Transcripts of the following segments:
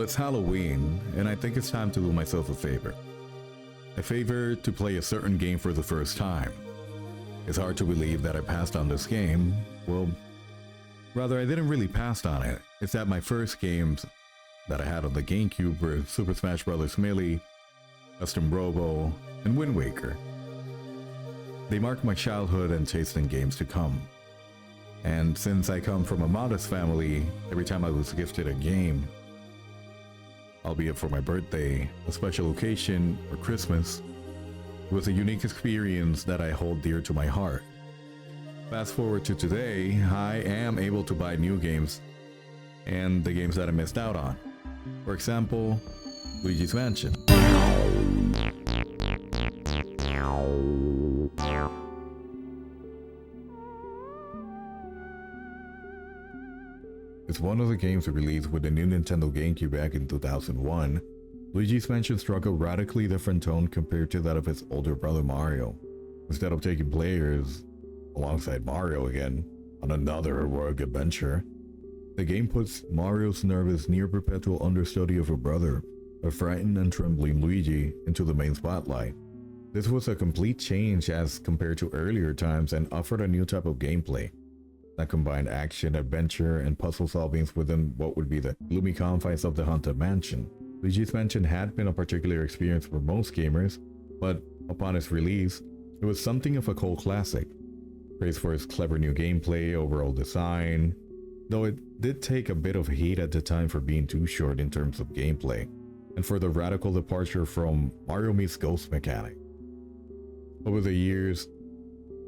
it's Halloween, and I think it's time to do myself a favor. A favor to play a certain game for the first time. It's hard to believe that I passed on this game. Well, rather I didn't really pass on it. It's that my first games that I had on the GameCube were Super Smash Bros. Melee, Custom Robo, and Wind Waker. They marked my childhood and taste in games to come. And since I come from a modest family, every time I was gifted a game, albeit for my birthday, a special occasion, or Christmas, it was a unique experience that I hold dear to my heart. Fast forward to today, I am able to buy new games and the games that I missed out on. For example, Luigi's Mansion. It's one of the games released with the new Nintendo GameCube back in 2001. Luigi's Mansion struck a radically different tone compared to that of its older brother Mario. Instead of taking players, alongside Mario again, on another heroic adventure, the game puts Mario's nervous, near-perpetual understudy of a brother, a frightened and trembling Luigi, into the main spotlight. This was a complete change as compared to earlier times and offered a new type of gameplay that combined action, adventure, and puzzle solvings within what would be the gloomy confines of the Haunted Mansion. Luigi's Mansion had been a particular experience for most gamers, but upon its release, it was something of a cult classic. Praised for its clever new gameplay, overall design, though it did take a bit of heat at the time for being too short in terms of gameplay, and for the radical departure from Mario meets Ghost mechanic. Over the years,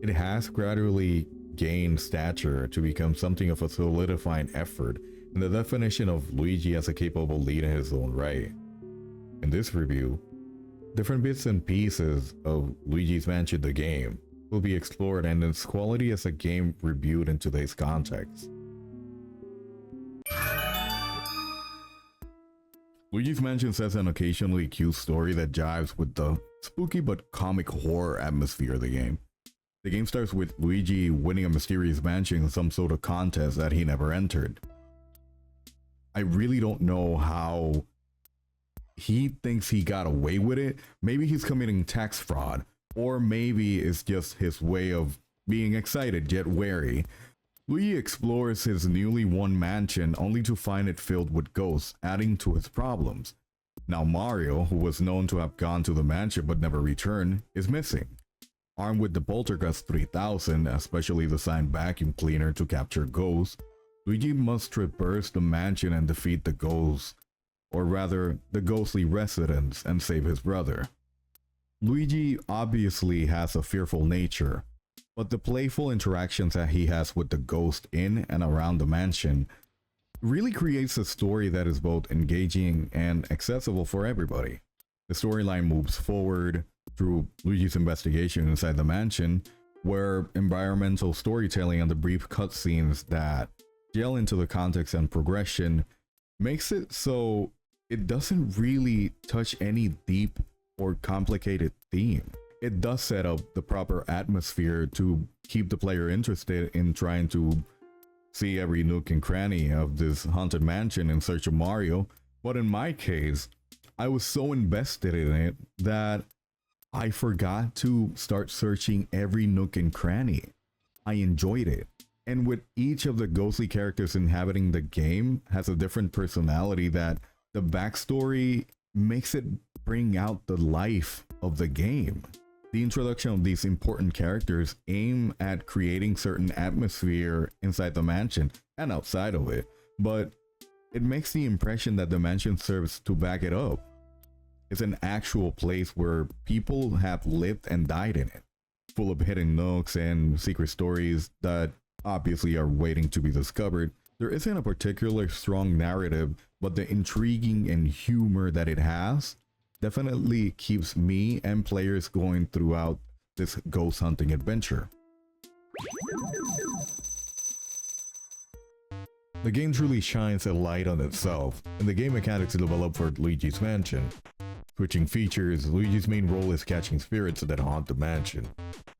it has gradually gained stature to become something of a solidifying effort in the definition of Luigi as a capable lead in his own right. In this review, different bits and pieces of Luigi's Mansion the game will be explored and its quality as a game reviewed in today's context. Luigi's Mansion says an occasionally cute story that jives with the spooky but comic horror atmosphere of the game. The game starts with Luigi winning a mysterious mansion in some sort of contest that he never entered. I really don't know how he thinks he got away with it. Maybe he's committing tax fraud, or maybe it's just his way of being excited yet wary. Luigi explores his newly won mansion only to find it filled with ghosts, adding to his problems. Now Mario, who was known to have gone to the mansion but never returned, is missing. Armed with the Poltergust 3000, a specially designed vacuum cleaner to capture ghosts, Luigi must traverse the mansion and defeat the ghosts, or rather, the ghostly residents, and save his brother. Luigi obviously has a fearful nature, but the playful interactions that he has with the ghost in and around the mansion really creates a story that is both engaging and accessible for everybody. The storyline moves forward through Luigi's investigation inside the mansion, where environmental storytelling and the brief cutscenes that gel into the context and progression makes it so it doesn't really touch any deep or complicated theme. It does set up the proper atmosphere to keep the player interested in trying to see every nook and cranny of this haunted mansion in search of Mario, but in my case, I was so invested in it that I forgot to start searching every nook and cranny. I enjoyed it. And with each of the ghostly characters inhabiting the game has a different personality that the backstory makes it bring out the life of the game. The introduction of these important characters aim at creating certain atmosphere inside the mansion and outside of it, but it makes the impression that the mansion serves to back it up. It's an actual place where people have lived and died in it, full of hidden nooks and secret stories that obviously are waiting to be discovered. There isn't a particular strong narrative, but the intriguing and humor that it has definitely keeps me and players going throughout this ghost hunting adventure. The game truly shines a light on itself, and the game mechanics developed for Luigi's Mansion. Switching features, Luigi's main role is catching spirits that haunt the mansion,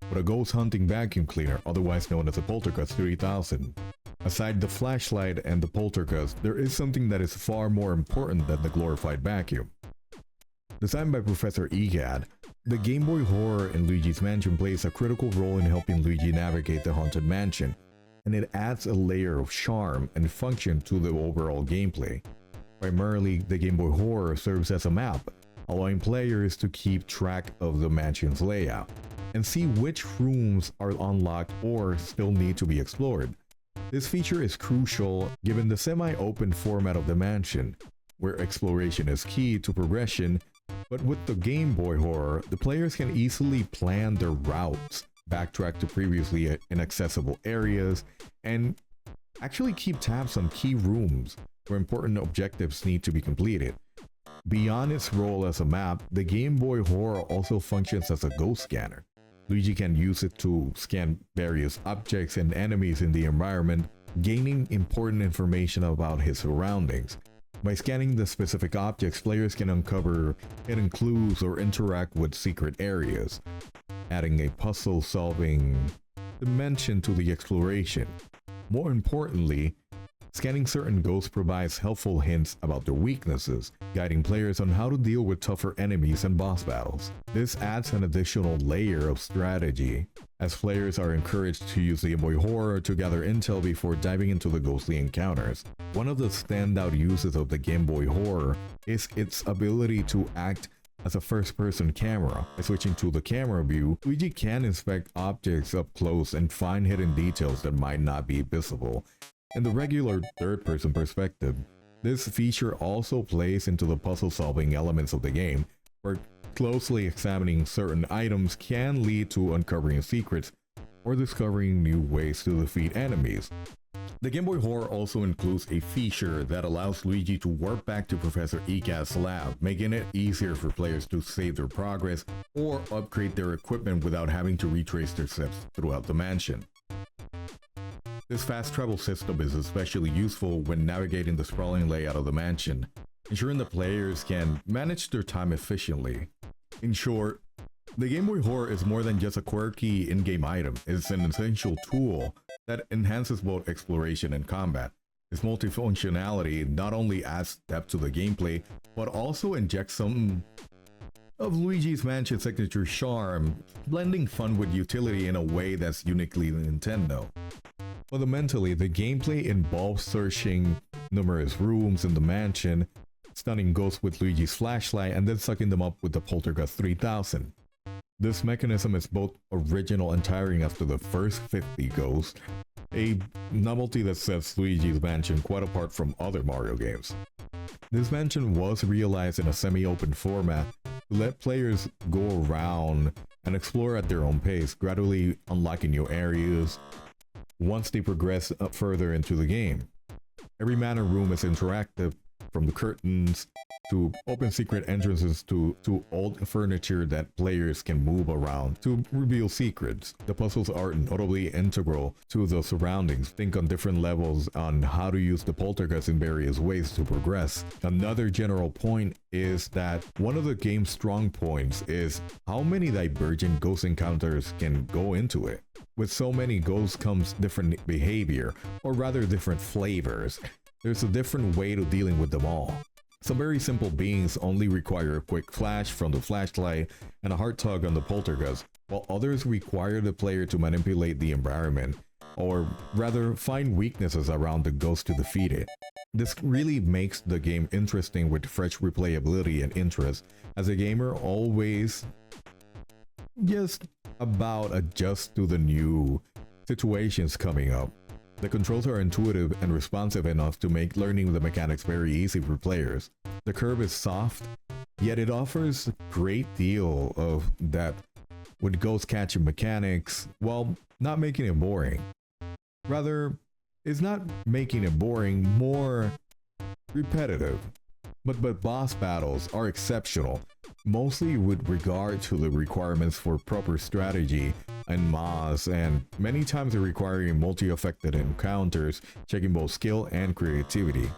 with a ghost hunting vacuum cleaner, otherwise known as a Poltergust 3000. Aside the flashlight and the poltergust, there is something that is far more important than the glorified vacuum. Designed by Professor Egad, the Game Boy Horror in Luigi's Mansion plays a critical role in helping Luigi navigate the haunted mansion, and it adds a layer of charm and function to the overall gameplay. Primarily, the Game Boy Horror serves as a map, allowing players to keep track of the mansion's layout and see which rooms are unlocked or still need to be explored. This feature is crucial given the semi-open format of the mansion, where exploration is key to progression, but with the Game Boy Horror, the players can easily plan their routes, backtrack to previously inaccessible areas, and actually keep tabs on key rooms where important objectives need to be completed. Beyond its role as a map, the Game Boy Horror also functions as a ghost scanner. Luigi can use it to scan various objects and enemies in the environment, gaining important information about his surroundings. By scanning the specific objects, players can uncover hidden clues or interact with secret areas, adding a puzzle-solving dimension to the exploration. More importantly, scanning certain ghosts provides helpful hints about their weaknesses, guiding players on how to deal with tougher enemies and boss battles. This adds an additional layer of strategy, as players are encouraged to use the Game Boy Horror to gather intel before diving into the ghostly encounters. One of the standout uses of the Game Boy Horror is its ability to act as a first-person camera. By switching to the camera view, Luigi can inspect objects up close and find hidden details that might not be visible in the regular third-person perspective. This feature also plays into the puzzle-solving elements of the game, where closely examining certain items can lead to uncovering secrets or discovering new ways to defeat enemies. The Game Boy Horror also includes a feature that allows Luigi to warp back to Professor Egad's lab, making it easier for players to save their progress or upgrade their equipment without having to retrace their steps throughout the mansion. This fast travel system is especially useful when navigating the sprawling layout of the mansion, ensuring the players can manage their time efficiently. In short, the Game Boy Horror is more than just a quirky in-game item. It's an essential tool that enhances both exploration and combat. Its multifunctionality not only adds depth to the gameplay, but also injects some of Luigi's Mansion's signature charm, blending fun with utility in a way that's uniquely Nintendo. Fundamentally, the gameplay involves searching numerous rooms in the mansion, stunning ghosts with Luigi's flashlight, and then sucking them up with the Poltergust 3000. This mechanism is both original and tiring after the first 50 ghosts, a novelty that sets Luigi's Mansion quite apart from other Mario games. This mansion was realized in a semi-open format to let players go around and explore at their own pace, gradually unlocking new areas once they progress up further into the game. Every manor room is interactive, from the curtains to open secret entrances to old furniture that players can move around to reveal secrets. The puzzles are notably integral to the surroundings. Think on different levels on how to use the poltergust in various ways to progress. Another general point is that one of the game's strong points is how many divergent ghost encounters can go into it. With so many ghosts comes different behavior, or rather different flavors. There's a different way to dealing with them all. Some very simple beings only require a quick flash from the flashlight and a hard tug on the poltergust, while others require the player to manipulate the environment, or rather find weaknesses around the ghost to defeat it. This really makes the game interesting with fresh replayability and interest, as a gamer always just about adjust to the new situations coming up. The controls are intuitive and responsive enough to make learning the mechanics very easy for players. The curve is soft, yet it offers a great deal of depth with ghost catching mechanics while not making it boring. Rather, it's not making it boring, more repetitive. But boss battles are exceptional, mostly with regard to the requirements for proper strategy and mods, and many times they're requiring multi-affected encounters, checking both skill and creativity.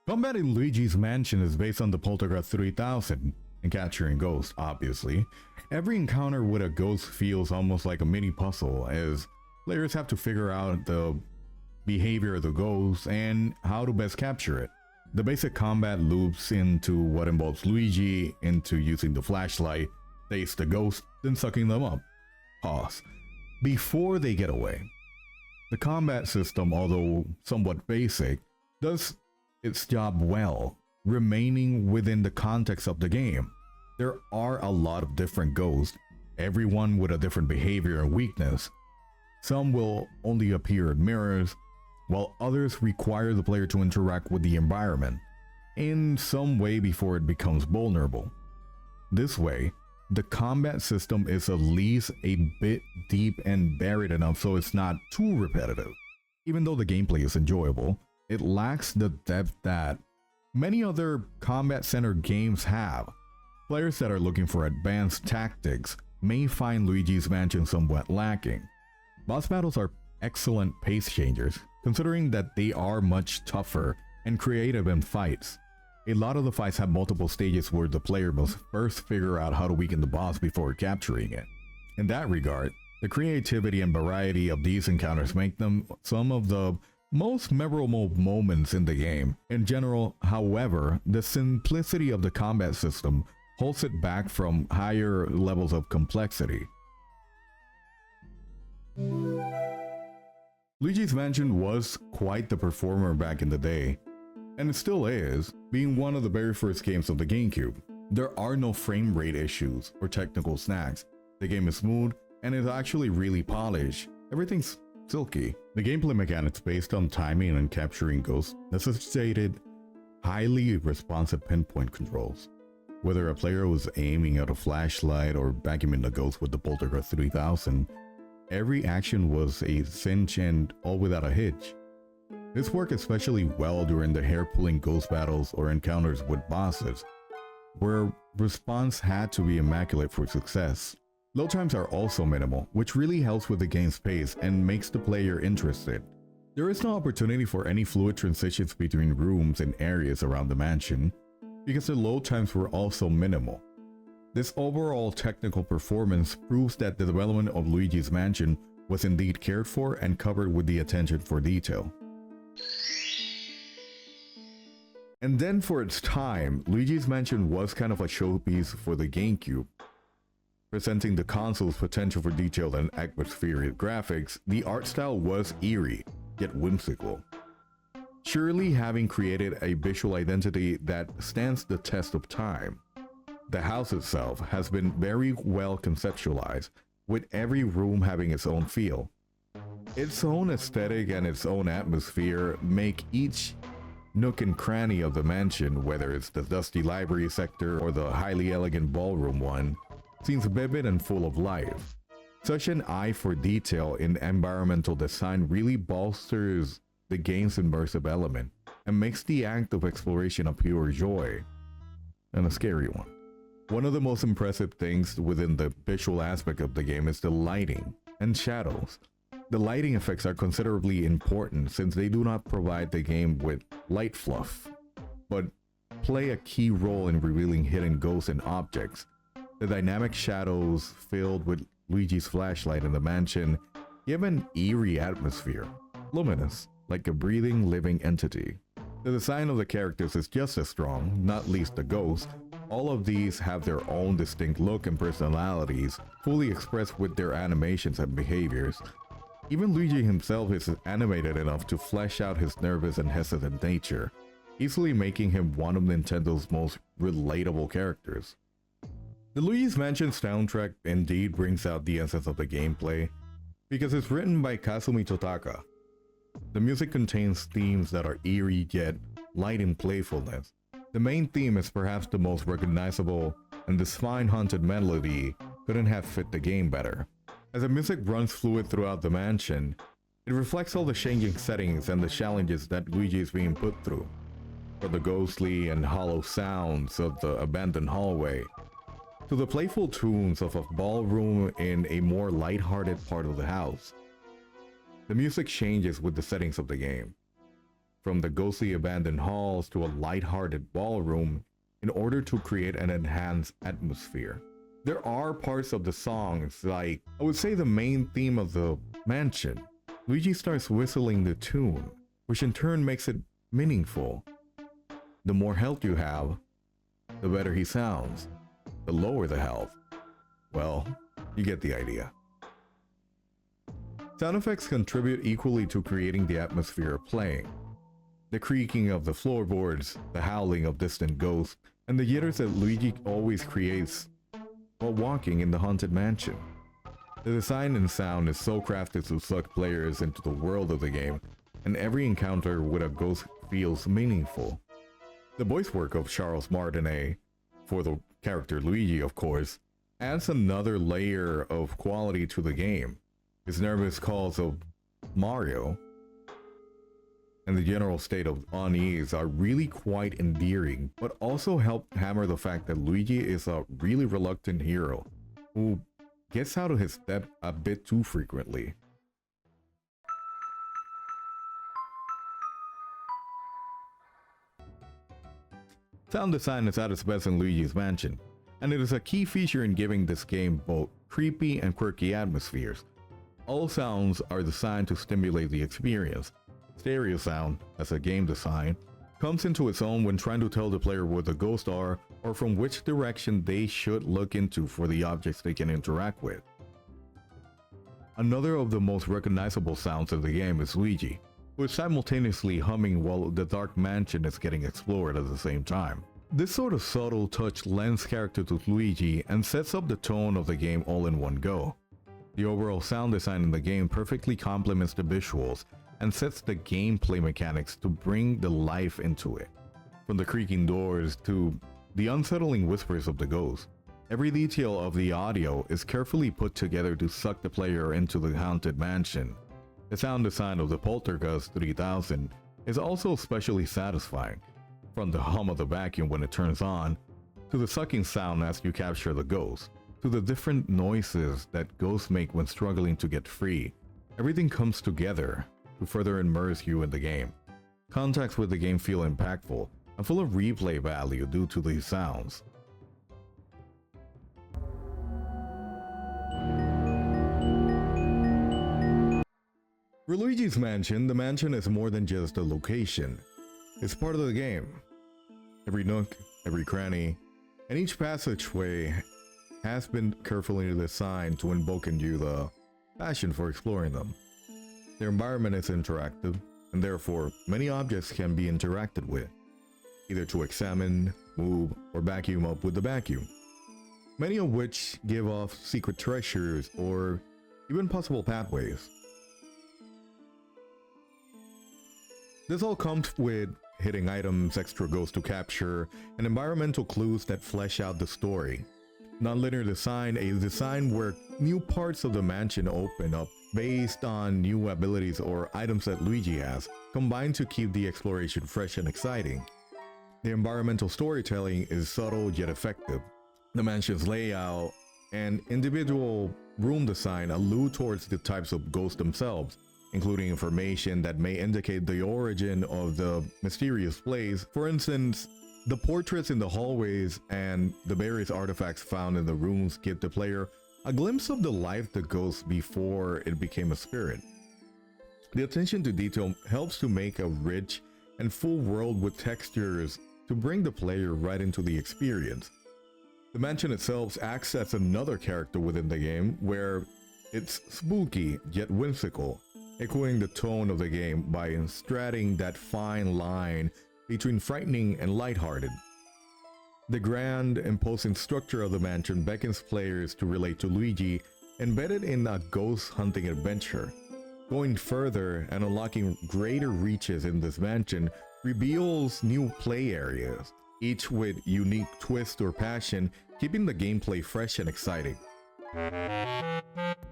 Combat in Luigi's Mansion is based on the Poltergust 3000, and capturing ghosts, obviously. Every encounter with a ghost feels almost like a mini puzzle, as players have to figure out the behavior of the ghost and how to best capture it. The basic combat loops into what involves Luigi into using the flashlight, face the ghost, then sucking them up. Pause. Before they get away. The combat system, although somewhat basic, does its job well, remaining within the context of the game. There are a lot of different ghosts, everyone with a different behavior and weakness. Some will only appear in mirrors, while others require the player to interact with the environment in some way before it becomes vulnerable. This way, the combat system is at least a bit deep and buried enough so it's not too repetitive. Even though the gameplay is enjoyable, it lacks the depth that many other combat-centered games have. Players that are looking for advanced tactics may find Luigi's Mansion somewhat lacking. Boss battles are excellent pace changers, considering that they are much tougher and creative in fights. A lot of the fights have multiple stages where the player must first figure out how to weaken the boss before capturing it. In that regard, the creativity and variety of these encounters make them some of the most memorable moments in the game. In general, however, the simplicity of the combat system holds it back from higher levels of complexity. Luigi's Mansion was quite the performer back in the day, and it still is, being one of the very first games of the GameCube. There are no frame rate issues or technical snags. The game is smooth and is actually really polished. Everything's silky. The gameplay mechanics based on timing and capturing ghosts necessitated highly responsive pinpoint controls. Whether a player was aiming at a flashlight or vacuuming the ghost with the Poltergust 3000, every action was a cinch and all without a hitch. This worked especially well during the hair-pulling ghost battles or encounters with bosses, where response had to be immaculate for success. Load times are also minimal, which really helps with the game's pace and makes the player interested. There is no opportunity for any fluid transitions between rooms and areas around the mansion, because the load times were also minimal. This overall technical performance proves that the development of Luigi's Mansion was indeed cared for and covered with the attention for detail. And then for its time, Luigi's Mansion was kind of a showpiece for the GameCube. Presenting the console's potential for detailed and atmospheric graphics, the art style was eerie, yet whimsical. Surely having created a visual identity that stands the test of time. The house itself has been very well conceptualized, with every room having its own feel. Its own aesthetic and its own atmosphere make each nook and cranny of the mansion, whether it's the dusty library sector or the highly elegant ballroom one, seems vivid and full of life. Such an eye for detail in environmental design really bolsters the game's immersive element and makes the act of exploration a pure joy, and a scary one. One of the most impressive things within the visual aspect of the game is the lighting and shadows. The lighting effects are considerably important since they do not provide the game with light fluff, but play a key role in revealing hidden ghosts and objects. The dynamic shadows filled with Luigi's flashlight in the mansion give an eerie atmosphere, luminous, like a breathing, living entity. The design of the characters is just as strong, not least the ghosts. All of these have their own distinct look and personalities, fully expressed with their animations and behaviors. Even Luigi himself is animated enough to flesh out his nervous and hesitant nature, easily making him one of Nintendo's most relatable characters. The Luigi's Mansion soundtrack indeed brings out the essence of the gameplay, because it's written by Kazumi Totaka. The music contains themes that are eerie yet light in playfulness. The main theme is perhaps the most recognizable, and the spine-haunted melody couldn't have fit the game better. As the music runs fluid throughout the mansion, it reflects all the changing settings and the challenges that Luigi is being put through. From the ghostly and hollow sounds of the abandoned hallway, to the playful tunes of a ballroom in a more lighthearted part of the house. The music changes with the settings of the game. From the ghostly abandoned halls to a lighthearted ballroom in order to create an enhanced atmosphere. There are parts of the songs, like I would say the main theme of the mansion. Luigi starts whistling the tune, which in turn makes it meaningful. The more health you have, the better he sounds. The lower the health, well, you get the idea. Sound effects contribute equally to creating the atmosphere of playing. The creaking of the floorboards, the howling of distant ghosts, and the jitters that Luigi always creates while walking in the haunted mansion. The design and sound is so crafted to suck players into the world of the game, and every encounter with a ghost feels meaningful. The voice work of Charles Martinet, for the character Luigi of course, adds another layer of quality to the game. His nervous calls of Mario and the general state of unease are really quite endearing, but also help hammer the fact that Luigi is a really reluctant hero who gets out of his step a bit too frequently. Sound design is at its best in Luigi's Mansion, and it is a key feature in giving this game both creepy and quirky atmospheres. All sounds are designed to stimulate the experience. Stereo sound, as a game design, comes into its own when trying to tell the player where the ghosts are or from which direction they should look into for the objects they can interact with. Another of the most recognizable sounds of the game is Luigi, who is simultaneously humming while the dark mansion is getting explored at the same time. This sort of subtle touch lends character to Luigi and sets up the tone of the game all in one go. The overall sound design in the game perfectly complements the visuals and sets the gameplay mechanics to bring the life into it. From the creaking doors to the unsettling whispers of the ghost, every detail of the audio is carefully put together to suck the player into the haunted mansion. The sound design of the Poltergust 3000 is also especially satisfying, from the hum of the vacuum when it turns on, to the sucking sound as you capture the ghost, to the different noises that ghosts make when struggling to get free. Everything comes together to further immerse you in the game. Contacts with the game feel impactful and full of replay value due to these sounds. For Luigi's Mansion, the mansion is more than just a location. It's part of the game. Every nook, every cranny, and each passageway has been carefully designed to invoke in you the passion for exploring them. Their environment is interactive, and therefore many objects can be interacted with, either to examine, move, or vacuum up with the vacuum, many of which give off secret treasures or even possible pathways. This all comes with hidden items, extra ghosts to capture, and environmental clues that flesh out the story. Non-linear design, a design where new parts of the mansion open up based on new abilities or items that Luigi has, combined to keep the exploration fresh and exciting. The environmental storytelling is subtle yet effective. The mansion's layout and individual room design allude towards the types of ghosts themselves, including information that may indicate the origin of the mysterious place. For instance, the portraits in the hallways and the various artifacts found in the rooms give the player a glimpse of the life the ghost before it became a spirit. The attention to detail helps to make a rich and full world with textures to bring the player right into the experience. The mansion itself acts as another character within the game, where it's spooky yet whimsical, echoing the tone of the game by straddling that fine line between frightening and lighthearted. The grand, imposing structure of the mansion beckons players to relate to Luigi, embedded in a ghost hunting adventure. Going further and unlocking greater reaches in this mansion reveals new play areas, each with unique twist or passion, keeping the gameplay fresh and exciting.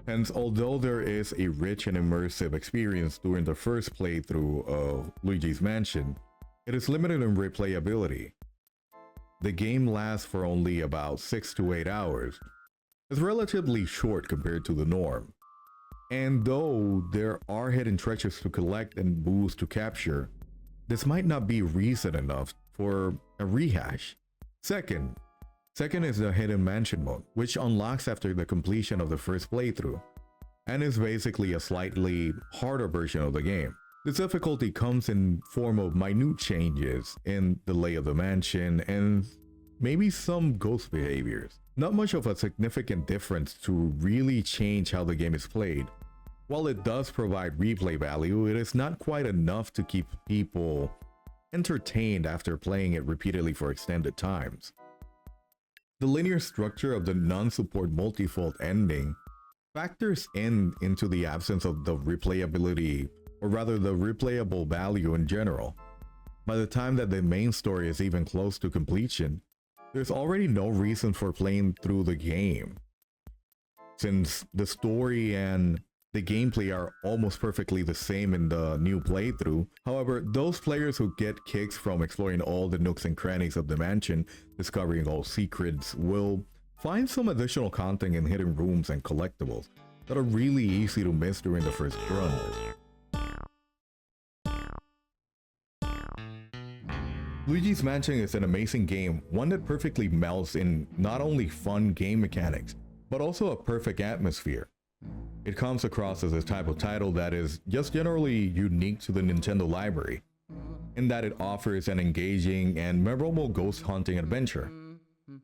Hence, although there is a rich and immersive experience during the first playthrough of Luigi's Mansion, it is limited in replayability. The game lasts for only about 6 to 8 hours. It's relatively short compared to the norm. And though there are hidden treasures to collect and boosts to capture, this might not be reason enough for a rehash. Second is the Hidden Mansion mode, which unlocks after the completion of the first playthrough, and is basically a slightly harder version of the game. This difficulty comes in form of minute changes in the lay of the mansion and maybe some ghost behaviors. Not much of a significant difference to really change how the game is played. While it does provide replay value, it is not quite enough to keep people entertained after playing it repeatedly for extended times. The linear structure of the non-support multi-fault ending factors into the absence of the replayability, or rather the replayable value in general. By the time that the main story is even close to completion, there's already no reason for playing through the game, since the story and the gameplay are almost perfectly the same in the new playthrough. However, those players who get kicks from exploring all the nooks and crannies of the mansion, discovering all secrets, will find some additional content in hidden rooms and collectibles that are really easy to miss during the first run. Luigi's Mansion is an amazing game, one that perfectly melds in not only fun game mechanics, but also a perfect atmosphere. It comes across as a type of title that is just generally unique to the Nintendo library, in that it offers an engaging and memorable ghost hunting adventure.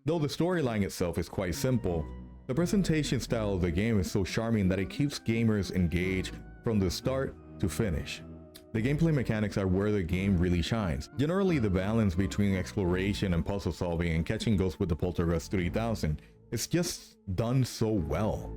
Though the storyline itself is quite simple, the presentation style of the game is so charming that it keeps gamers engaged from the start to finish. The gameplay mechanics are where the game really shines. Generally, the balance between exploration and puzzle solving and catching ghosts with the Poltergust 3000 is just done so well.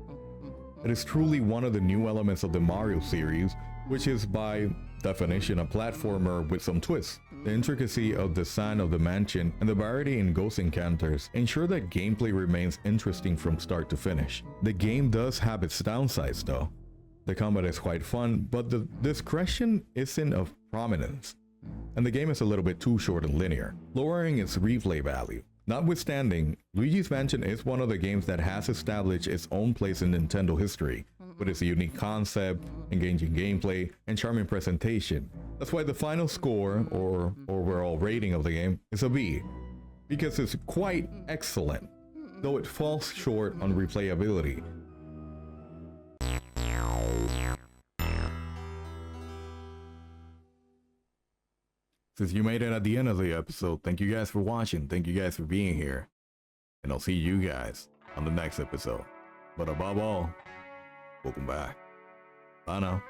It is truly one of the new elements of the Mario series, which is by definition a platformer with some twists. The intricacy of the design of the mansion and the variety in ghost encounters ensure that gameplay remains interesting from start to finish. The game does have its downsides though. The combat is quite fun, but the discretion isn't of prominence, and the game is a little bit too short and linear, lowering its replay value. Notwithstanding, Luigi's Mansion is one of the games that has established its own place in Nintendo history, with its unique concept, engaging gameplay, and charming presentation. That's why the final score, or overall rating of the game, is a B, because it's quite excellent, though it falls short on replayability. Since you made it at the end of the episode, thank you guys for watching, thank you guys for being here, and I'll see you guys on the next episode. But above all, welcome back. Bye now.